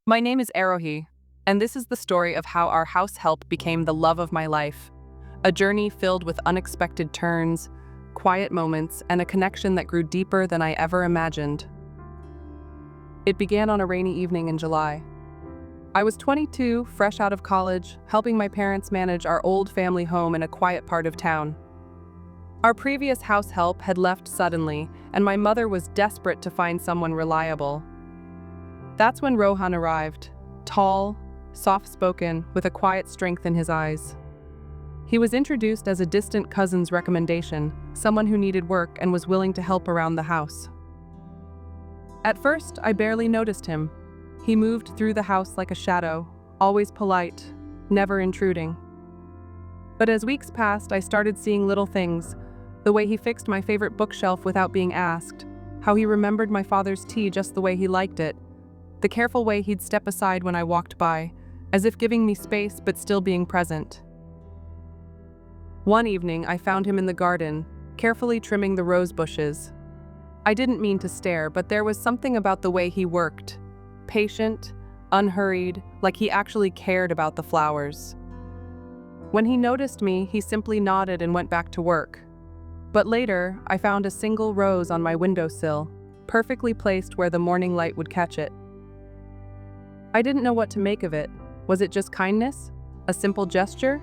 My name is Aarohi, and this is the story of how our house help became the love of my life. A journey filled with unexpected turns, quiet moments, and a connection that grew deeper than I ever imagined. It began on a rainy evening in July. I was 22, fresh out of college, helping my parents manage our old family home in a quiet part of town. Our previous house help had left suddenly, and my mother was desperate to find someone reliable. That's when Rohan arrived, tall, soft-spoken, with a quiet strength in his eyes. He was introduced as a distant cousin's recommendation, someone who needed work and was willing to help around the house. At first, I barely noticed him. He moved through the house like a shadow, always polite, never intruding. But as weeks passed, I started seeing little things: the way he fixed my favorite bookshelf without being asked, how he remembered my father's tea just the way he liked it, the careful way he'd step aside when I walked by, as if giving me space but still being present. One evening, I found him in the garden, carefully trimming the rose bushes. I didn't mean to stare, but there was something about the way he worked. Patient, unhurried, like he actually cared about the flowers. When he noticed me, he simply nodded and went back to work. But later, I found a single rose on my windowsill, perfectly placed where the morning light would catch it. I didn't know what to make of it. Was it just kindness? A simple gesture?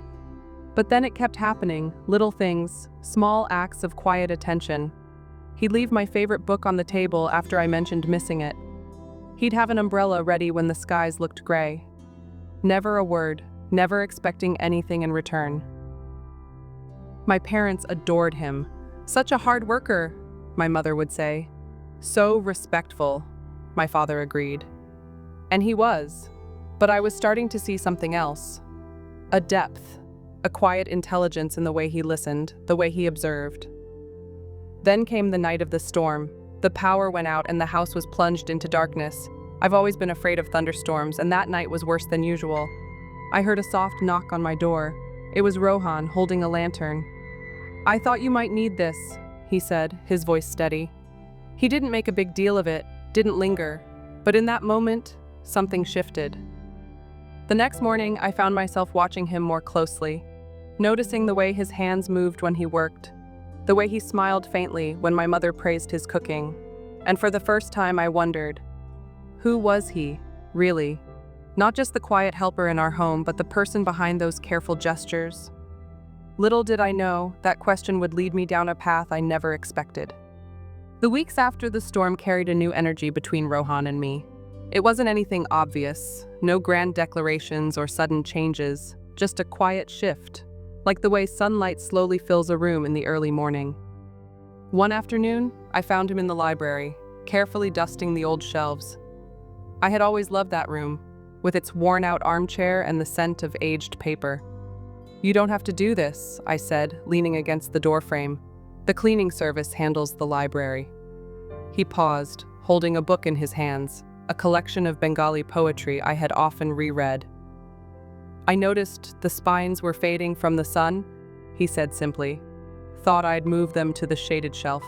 But then it kept happening, little things, small acts of quiet attention. He'd leave my favorite book on the table after I mentioned missing it. He'd have an umbrella ready when the skies looked gray. Never a word, never expecting anything in return. My parents adored him. "Such a hard worker," my mother would say. "So respectful," my father agreed. And he was. But I was starting to see something else. A depth, a quiet intelligence in the way he listened, the way he observed. Then came the night of the storm. The power went out and the house was plunged into darkness. I've always been afraid of thunderstorms, and that night was worse than usual. I heard a soft knock on my door. It was Rohan, holding a lantern. "I thought you might need this," he said, his voice steady. He didn't make a big deal of it, didn't linger. But in that moment, something shifted. The next morning, I found myself watching him more closely, noticing the way his hands moved when he worked, the way he smiled faintly when my mother praised his cooking. And for the first time, I wondered, who was he, really? Not just the quiet helper in our home, but the person behind those careful gestures. Little did I know that question would lead me down a path I never expected. The weeks after the storm carried a new energy between Rohan and me. It wasn't anything obvious, no grand declarations or sudden changes, just a quiet shift, like the way sunlight slowly fills a room in the early morning. One afternoon, I found him in the library, carefully dusting the old shelves. I had always loved that room, with its worn-out armchair and the scent of aged paper. "You don't have to do this," I said, leaning against the doorframe. "The cleaning service handles the library." He paused, holding a book in his hands, a collection of Bengali poetry I had often reread. "I noticed the spines were fading from the sun," he said simply. "Thought I'd move them to the shaded shelf."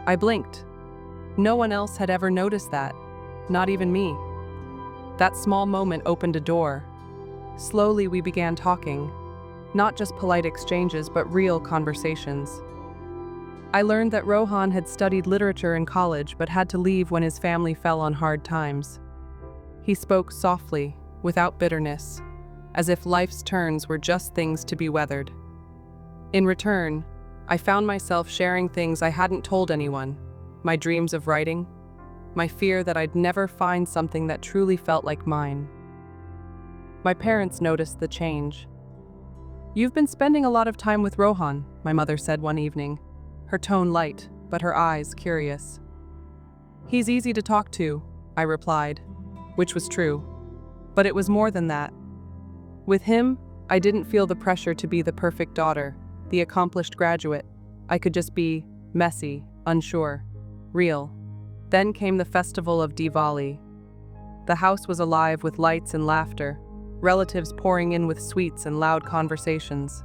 I blinked. No one else had ever noticed that, not even me. That small moment opened a door. Slowly we began talking, not just polite exchanges, but real conversations. I learned that Rohan had studied literature in college but had to leave when his family fell on hard times. He spoke softly, without bitterness, as if life's turns were just things to be weathered. In return, I found myself sharing things I hadn't told anyone: my dreams of writing, my fear that I'd never find something that truly felt like mine. My parents noticed the change. "You've been spending a lot of time with Rohan," my mother said one evening, her tone light, but her eyes curious. "He's easy to talk to," I replied, which was true. But it was more than that. With him, I didn't feel the pressure to be the perfect daughter, the accomplished graduate. I could just be messy, unsure, real. Then came the festival of Diwali. The house was alive with lights and laughter, relatives pouring in with sweets and loud conversations.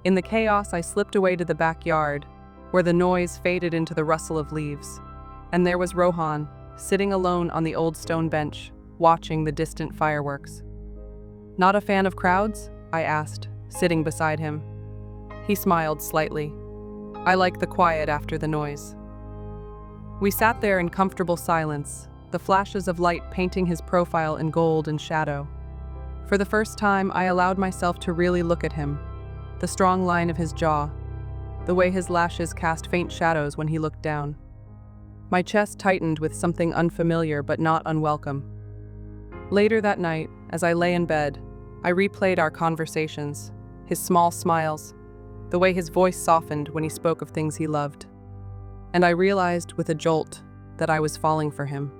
In the chaos, I slipped away to the backyard, where the noise faded into the rustle of leaves. And there was Rohan, sitting alone on the old stone bench, watching the distant fireworks. "Not a fan of crowds?" I asked, sitting beside him. He smiled slightly. "I like the quiet after the noise." We sat there in comfortable silence, the flashes of light painting his profile in gold and shadow. For the first time, I allowed myself to really look at him. The strong line of his jaw, the way his lashes cast faint shadows when he looked down. My chest tightened with something unfamiliar but not unwelcome. Later that night, as I lay in bed, I replayed our conversations, his small smiles, the way his voice softened when he spoke of things he loved. And I realized with a jolt that I was falling for him.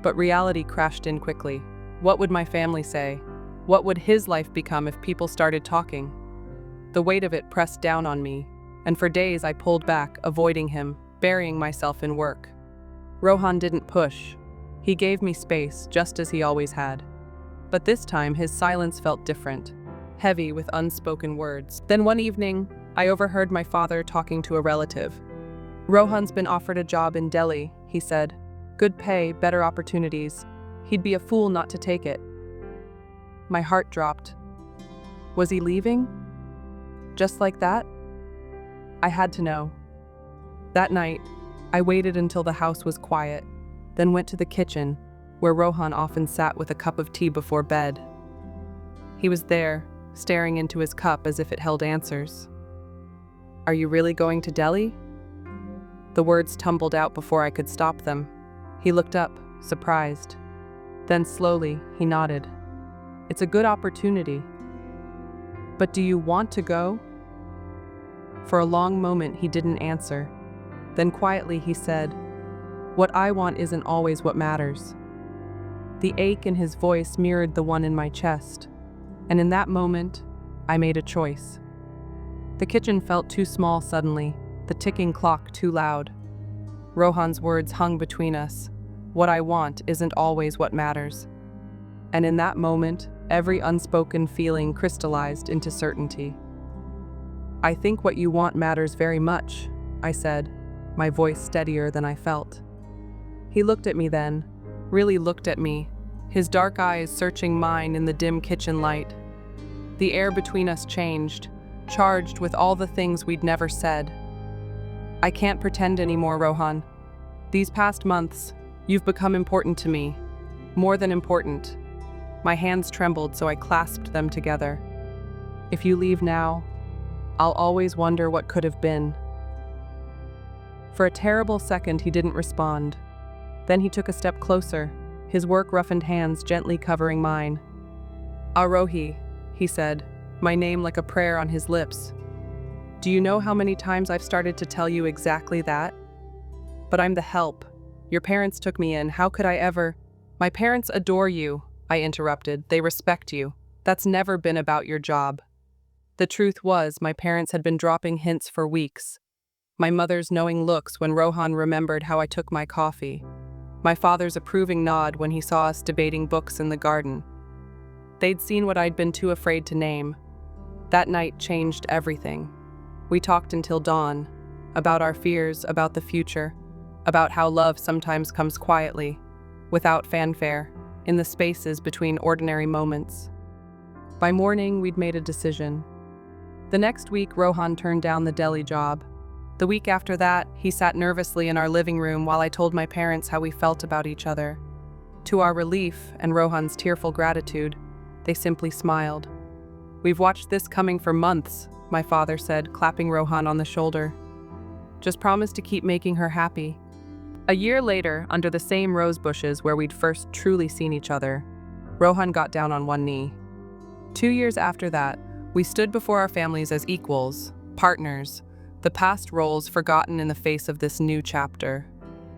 But reality crashed in quickly. What would my family say? What would his life become if people started talking? The weight of it pressed down on me, and for days I pulled back, avoiding him, burying myself in work. Rohan didn't push. He gave me space, just as he always had. But this time, his silence felt different, heavy with unspoken words. Then one evening, I overheard my father talking to a relative. "Rohan's been offered a job in Delhi," he said. "Good pay, better opportunities. He'd be a fool not to take it." My heart dropped. Was he leaving? Just like that? I had to know. That night, I waited until the house was quiet, then went to the kitchen, where Rohan often sat with a cup of tea before bed. He was there, staring into his cup as if it held answers. "Are you really going to Delhi?" The words tumbled out before I could stop them. He looked up, surprised. Then slowly, he nodded. "It's a good opportunity. But do you want to go?" For a long moment, he didn't answer. Then quietly he said, "What I want isn't always what matters." The ache in his voice mirrored the one in my chest, and in that moment, I made a choice. The kitchen felt too small suddenly, the ticking clock too loud. Rohan's words hung between us. What I want isn't always what matters. And in that moment, every unspoken feeling crystallized into certainty. "I think what you want matters very much," I said, my voice steadier than I felt. He looked at me then, really looked at me, his dark eyes searching mine in the dim kitchen light. The air between us changed, charged with all the things we'd never said. "I can't pretend anymore, Rohan. These past months, you've become important to me. More than important." My hands trembled, so I clasped them together. "If you leave now, I'll always wonder what could have been." For a terrible second, he didn't respond. Then he took a step closer, his work-roughened hands gently covering mine. "Aarohi," he said, my name like a prayer on his lips. "Do you know how many times I've started to tell you exactly that? But I'm the help. Your parents took me in. How could I ever—" "My parents adore you," I interrupted. "They respect you. That's never been about your job." The truth was, my parents had been dropping hints for weeks. My mother's knowing looks when Rohan remembered how I took my coffee. My father's approving nod when he saw us debating books in the garden. They'd seen what I'd been too afraid to name. That night changed everything. We talked until dawn, about our fears, about the future, about how love sometimes comes quietly, without fanfare, in the spaces between ordinary moments. By morning, we'd made a decision. The next week, Rohan turned down the Delhi job. The week after that, he sat nervously in our living room while I told my parents how we felt about each other. To our relief and Rohan's tearful gratitude, they simply smiled. "We've watched this coming for months," my father said, clapping Rohan on the shoulder. "Just promise to keep making her happy." A year later, under the same rose bushes where we'd first truly seen each other, Rohan got down on one knee. 2 years after that, we stood before our families as equals, partners, the past roles forgotten in the face of this new chapter.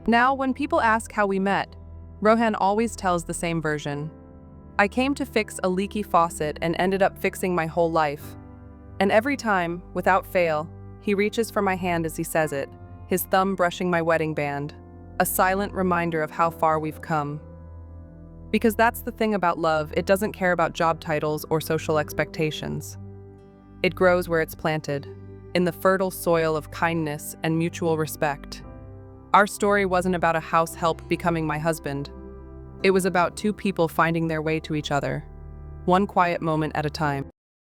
Now, when people ask how we met, Rohan always tells the same version. "I came to fix a leaky faucet and ended up fixing my whole life." And every time, without fail, he reaches for my hand as he says it, his thumb brushing my wedding band, a silent reminder of how far we've come. Because that's the thing about love, it doesn't care about job titles or social expectations. It grows where it's planted, in the fertile soil of kindness and mutual respect. Our story wasn't about a house help becoming my husband. It was about two people finding their way to each other, one quiet moment at a time.